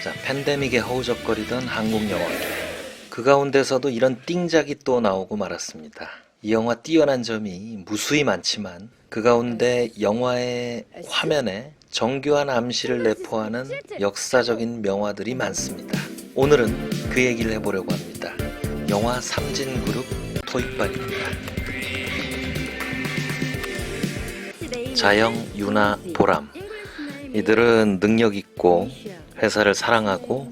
자, 팬데믹에 허우적거리던 한국 영화계. 그 가운데서도 이런 띵작이 또 나오고 말았습니다. 이 영화 뛰어난 점이 무수히 많지만 그 가운데 영화의 화면에 정교한 암시를 내포하는 역사적인 명화들이 많습니다. 오늘은 그 얘기를 해보려고 합니다. 영화 삼진그룹 토익반입니다. 자영, 유나, 보람. 이들은 능력 있고 회사를 사랑하고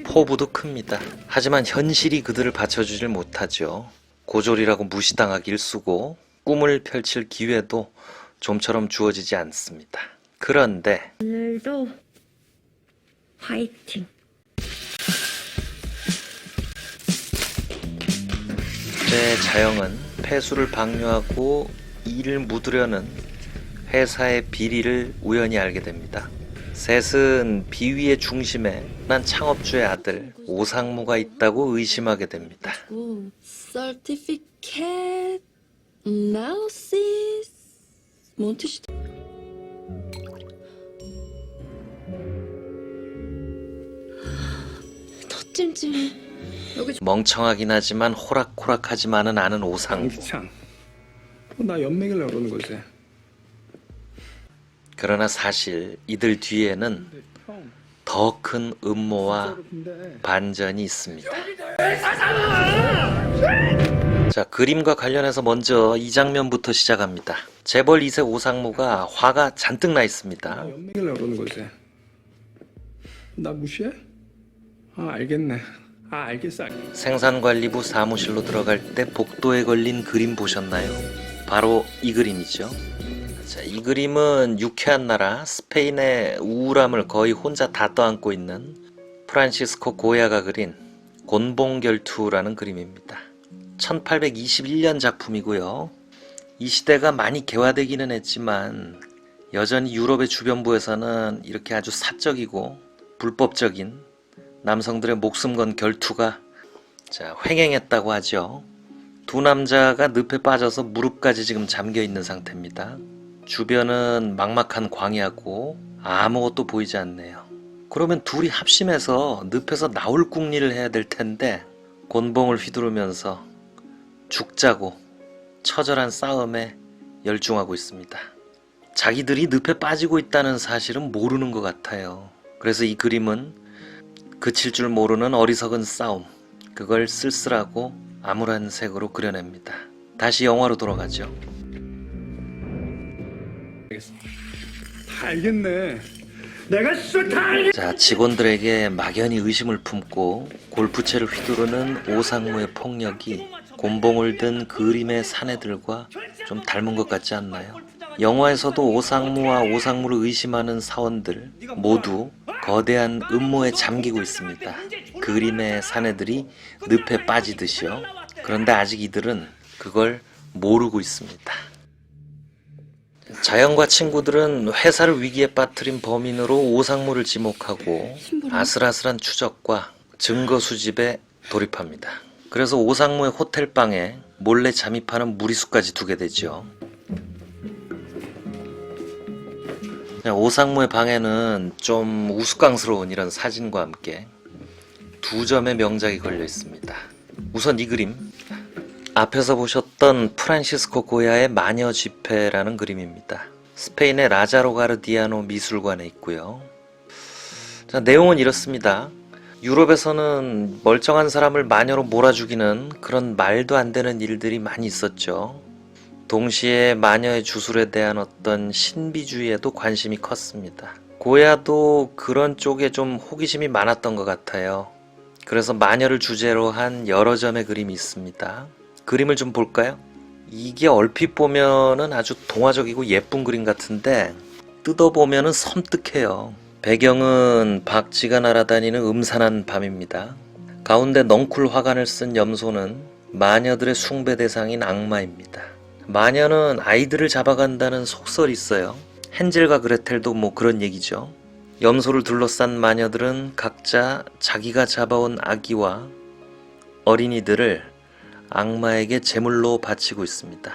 포부도 큽니다. 하지만 현실이 그들을 받쳐주질 못하죠. 고졸이라고 무시당하기 일쑤고 꿈을 펼칠 기회도 좀처럼 주어지지 않습니다. 그런데 오늘도 화이팅! 제 자영은 폐수를 방류하고 일을 묻으려는 회사의 비리를 우연히 알게 됩니다. 셋은 비위의 중심에 난 창업주의 아들 오상무가 있다고 의심하게 됩니다. Certificate Analysis 뭔 뜻이지? 더 찜찜해. 멍청하긴 하지만 호락호락하지만은 않은 오상무. 양기창, 나 연맥이려고 그러는 거지. 그러나 사실 이들 뒤에는 더 큰 음모와 반전이 있습니다. 자, 그림과 관련해서 먼저 이 장면부터 시작합니다. 재벌 2세 오상무가 화가 잔뜩 나 있습니다. 나 연맥이려고 그러는 거지. 나 무시해? 알겠네. 알겠어. 생산관리부 사무실로 들어갈 때 복도에 걸린 그림 보셨나요? 바로 이 그림이죠. 자, 이 그림은 유쾌한 나라 스페인의 우울함을 거의 혼자 다 떠안고 있는 프란시스코 고야가 그린 곤봉결투라는 그림입니다. 1821년 작품이고요. 이 시대가 많이 개화되기는 했지만 여전히 유럽의 주변부에서는 이렇게 아주 사적이고 불법적인 남성들의 목숨 건 결투가 횡행했다고 하죠. 두 남자가 늪에 빠져서 무릎까지 지금 잠겨 있는 상태입니다. 주변은 막막한 광야고 아무것도 보이지 않네요. 그러면 둘이 합심해서 늪에서 나올 궁리를 해야 될 텐데 곤봉을 휘두르면서 죽자고 처절한 싸움에 열중하고 있습니다. 자기들이 늪에 빠지고 있다는 사실은 모르는 것 같아요. 그래서 이 그림은 그칠 줄 모르는 어리석은 싸움, 그걸 쓸쓸하고 암울한 색으로 그려냅니다. 다시 영화로 돌아가죠. 다 알겠네. 내가 다 알겠. 자, 직원들에게 막연히 의심을 품고 골프채를 휘두르는 오상무의 폭력이 곤봉을 든 그림의 사내들과 좀 닮은 것 같지 않나요? 영화에서도 오상무와 오상무를 의심하는 사원들 모두 거대한 음모에 잠기고 있습니다. 그림의 사내들이 늪에 빠지듯이요. 그런데 아직 이들은 그걸 모르고 있습니다. 자영과 친구들은 회사를 위기에 빠뜨린 범인으로 오상무를 지목하고 아슬아슬한 추적과 증거 수집에 돌입합니다. 그래서 오상무의 호텔방에 몰래 잠입하는 무리수까지 두게 되죠. 오상무의 방에는 좀 우스꽝스러운 이런 사진과 함께 두 점의 명작이 걸려 있습니다. 우선 이 그림, 앞에서 보셨던 프란시스코 고야의 마녀 집회라는 그림입니다. 스페인의 라자로 가르디아노 미술관에 있고요. 자, 내용은 이렇습니다. 유럽에서는 멀쩡한 사람을 마녀로 몰아죽이는 그런 말도 안 되는 일들이 많이 있었죠. 동시에 마녀의 주술에 대한 어떤 신비주의에도 관심이 컸습니다. 고야도 그런 쪽에 좀 호기심이 많았던 것 같아요. 그래서 마녀를 주제로 한 여러 점의 그림이 있습니다. 그림을 좀 볼까요? 이게 얼핏 보면은 아주 동화적이고 예쁜 그림 같은데 뜯어보면은 섬뜩해요. 배경은 박쥐가 날아다니는 음산한 밤입니다. 가운데 넝쿨 화관을 쓴 염소는 마녀들의 숭배 대상인 악마입니다. 마녀는 아이들을 잡아간다는 속설이 있어요. 헨젤과 그레텔도 뭐 그런 얘기죠. 염소를 둘러싼 마녀들은 각자 자기가 잡아온 아기와 어린이들을 악마에게 제물로 바치고 있습니다.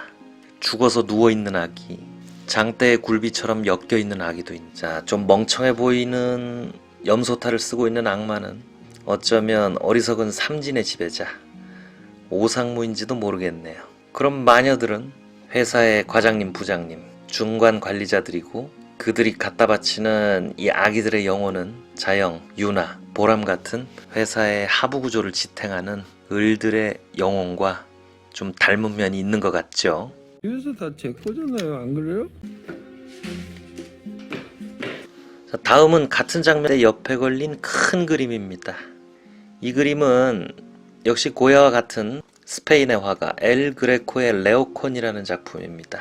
죽어서 누워있는 아기, 장대의 굴비처럼 엮여있는 아기도 있는. 자, 좀 멍청해 보이는 염소탈을 쓰고 있는 악마는 어쩌면 어리석은 삼진의 지배자 오상무인지도 모르겠네요. 그럼 마녀들은 회사의 과장님, 부장님, 중간 관리자들이고 그들이 갖다 바치는 이 아기들의 영혼은 자영, 유나, 보람 같은 회사의 하부 구조를 지탱하는 을들의 영혼과 좀 닮은 면이 있는 것 같죠. 이래서 다 제 거잖아요, 안 그래요? 자, 다음은 같은 장면의 옆에 걸린 큰 그림입니다. 이 그림은 역시 고야와 같은 스페인의 화가 엘 그레코의 레오콘이라는 작품입니다.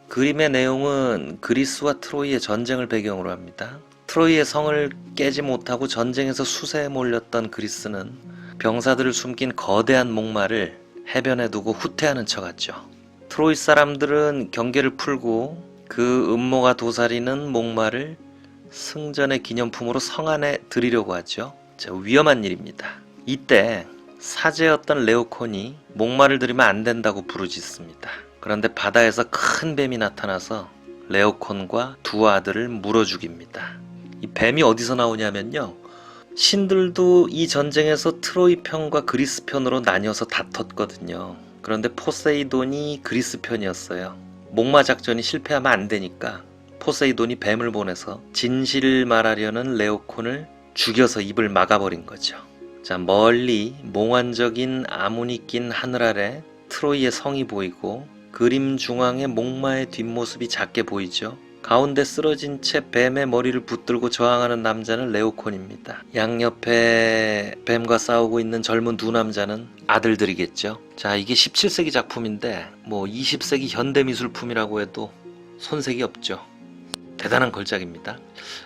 그림의 내용은 그리스와 트로이의 전쟁을 배경으로 합니다. 트로이의 성을 깨지 못하고 전쟁에서 수세에 몰렸던 그리스는 병사들을 숨긴 거대한 목마를 해변에 두고 후퇴하는 척하죠. 트로이 사람들은 경계를 풀고 그 음모가 도사리는 목마를 승전의 기념품으로 성 안에 들이려고 하죠. 자, 위험한 일입니다. 이때 사제였던 레오콘이 목마를 들이면 안 된다고 부르짖습니다. 그런데 바다에서 큰 뱀이 나타나서 레오콘과 두 아들을 물어 죽입니다. 이 뱀이 어디서 나오냐면요, 신들도 이 전쟁에서 트로이 편과 그리스 편으로 나뉘어서 다퉜거든요. 그런데 포세이돈이 그리스 편이었어요. 목마 작전이 실패하면 안 되니까 포세이돈이 뱀을 보내서 진실을 말하려는 레오콘을 죽여서 입을 막아버린 거죠. 자, 멀리 몽환적인 아문이 낀 하늘 아래 트로이의 성이 보이고 그림 중앙에 목마의 뒷모습이 작게 보이죠. 가운데 쓰러진 채 뱀의 머리를 붙들고 저항하는 남자는 레오콘입니다. 양옆에 뱀과 싸우고 있는 젊은 두 남자는 아들들이겠죠. 자, 이게 17세기 작품인데 뭐 20세기 현대미술품이라고 해도 손색이 없죠. 대단한 걸작입니다.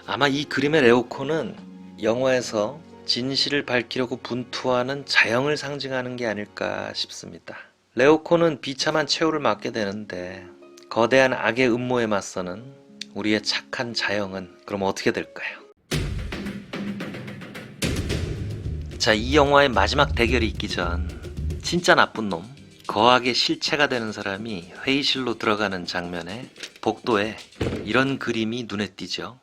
아마 이 그림의 레오콘은 영화에서 진실을 밝히려고 분투하는 자영을 상징하는 게 아닐까 싶습니다. 레오콘은 비참한 최후를 맞게 되는데 거대한 악의 음모에 맞서는 우리의 착한 자영은 그럼 어떻게 될까요? 자, 이 영화의 마지막 대결이 있기 전 진짜 나쁜 놈, 거악의 실체가 되는 사람이 회의실로 들어가는 장면에 복도에 이런 그림이 눈에 띄죠.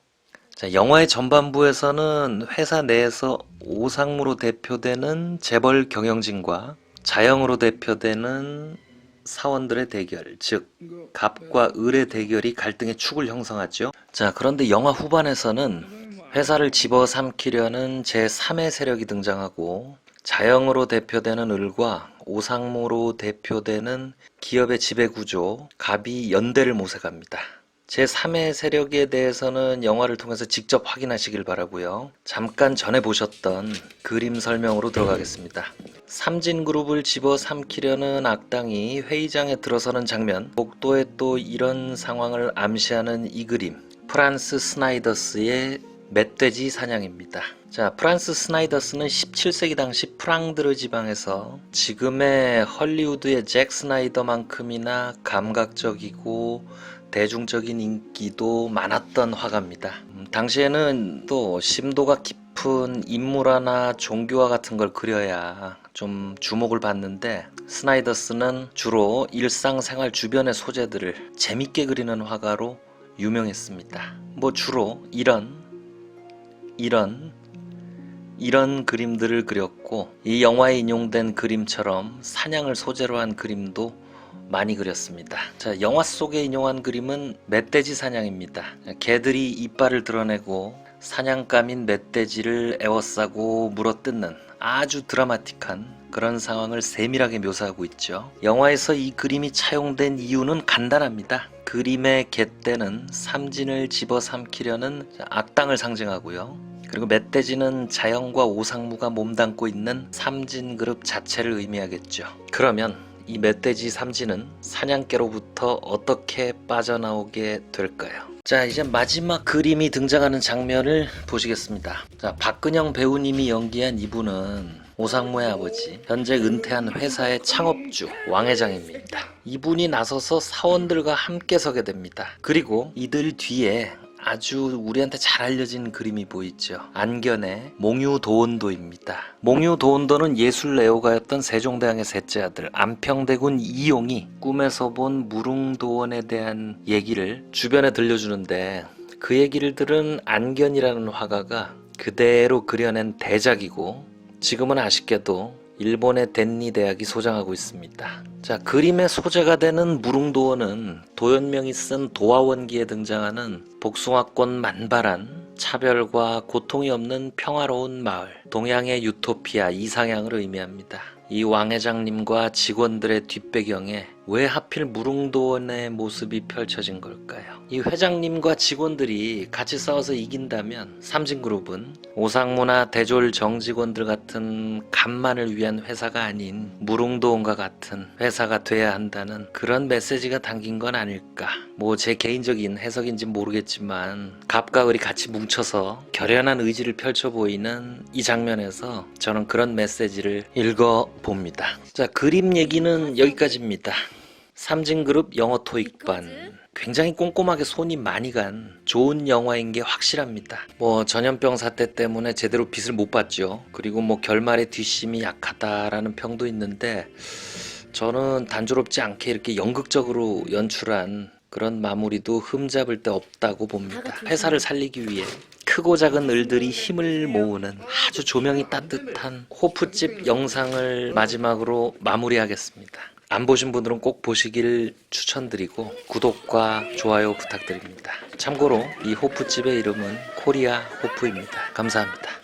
자, 영화의 전반부에서는 회사 내에서 오상무로 대표되는 재벌 경영진과 자영으로 대표되는 사원들의 대결, 즉 갑과 을의 대결이 갈등의 축을 형성하죠. 자, 그런데 영화 후반에서는 회사를 집어삼키려는 제3의 세력이 등장하고 자영으로 대표되는 을과 오상무로 대표되는 기업의 지배구조, 갑이 연대를 모색합니다. 제3의 세력에 대해서는 영화를 통해서 직접 확인하시길 바라고요. 잠깐 전에 보셨던 그림 설명으로 들어가겠습니다. 삼진그룹을 집어삼키려는 악당이 회의장에 들어서는 장면, 복도에 또 이런 상황을 암시하는 이 그림, 프란스 스나이더스의 멧돼지 사냥입니다. 자, 프란스 스나이더스는 17세기 당시 프랑드르 지방에서 지금의 헐리우드의 잭 스나이더만큼이나 감각적이고 대중적인 인기도 많았던 화가입니다. 당시에는 또 심도가 깊은 인물화나 종교화 같은 걸 그려야 좀 주목을 받는데 스나이더스는 주로 일상생활 주변의 소재들을 재밌게 그리는 화가로 유명했습니다. 뭐 주로 이런 그림들을 그렸고, 이 영화에 인용된 그림처럼 사냥을 소재로 한 그림도 많이 그렸습니다. 자, 영화 속에 인용한 그림은 멧돼지 사냥입니다. 개들이 이빨을 드러내고 사냥감인 멧돼지를 에워싸고 물어뜯는 아주 드라마틱한 그런 상황을 세밀하게 묘사하고 있죠. 영화에서 이 그림이 차용된 이유는 간단합니다. 그림의 갯대는 삼진을 집어삼키려는 악당을 상징하고요. 그리고 멧돼지는 자영과 오상무가 몸담고 있는 삼진그룹 자체를 의미하겠죠. 그러면 이 멧돼지 삼진은 사냥개로부터 어떻게 빠져나오게 될까요? 자, 이제 마지막 그림이 등장하는 장면을 보시겠습니다. 자, 박근영 배우님이 연기한 이분은 오상무의 아버지, 현재 은퇴한 회사의 창업주 왕 회장입니다. 이분이 나서서 사원들과 함께 서게 됩니다. 그리고 이들 뒤에 아주 우리한테 잘 알려진 그림이 보이죠. 안견의 몽유도원도입니다. 몽유도원도는 예술 애호가였던 세종대왕의 셋째 아들 안평대군 이용이 꿈에서 본 무릉도원에 대한 얘기를 주변에 들려주는데, 그 얘기를 들은 안견이라는 화가가 그대로 그려낸 대작이고 지금은 아쉽게도 일본의 덴니 대학이 소장하고 있습니다. 자, 그림의 소재가 되는 무릉도원은 도연명이 쓴 도화원기에 등장하는 복숭아꽃 만발한 차별과 고통이 없는 평화로운 마을, 동양의 유토피아 이상향을 의미합니다. 이 왕 회장님과 직원들의 뒷배경에 왜 하필 무릉도원의 모습이 펼쳐진 걸까요? 이 회장님과 직원들이 같이 싸워서 이긴다면 삼진그룹은 오상무나 대졸 정직원들 같은 간만을 위한 회사가 아닌 무릉도원과 같은 회사가 돼야 한다는 그런 메시지가 담긴 건 아닐까. 뭐 제 개인적인 해석인지 모르겠지만 갑과 을이 같이 뭉쳐서 결연한 의지를 펼쳐 보이는 이 장면에서 저는 그런 메시지를 읽어봅니다. 자, 그림 얘기는 여기까지입니다. 삼진그룹 영어 토익반 굉장히 꼼꼼하게 손이 많이 간 좋은 영화인 게 확실합니다. 뭐 전염병 사태 때문에 제대로 빛을 못 봤죠. 그리고 뭐 결말의 뒷심이 약하다라는 평도 있는데 저는 단조롭지 않게 이렇게 연극적으로 연출한 그런 마무리도 흠잡을 데 없다고 봅니다. 회사를 살리기 위해 크고 작은 을들이 힘을 모으는 아주 조명이 따뜻한 호프집 영상을 마지막으로 마무리하겠습니다. 안 보신 분들은 꼭 보시길 추천드리고 구독과 좋아요 부탁드립니다. 참고로 이 호프집의 이름은 코리아 호프입니다. 감사합니다.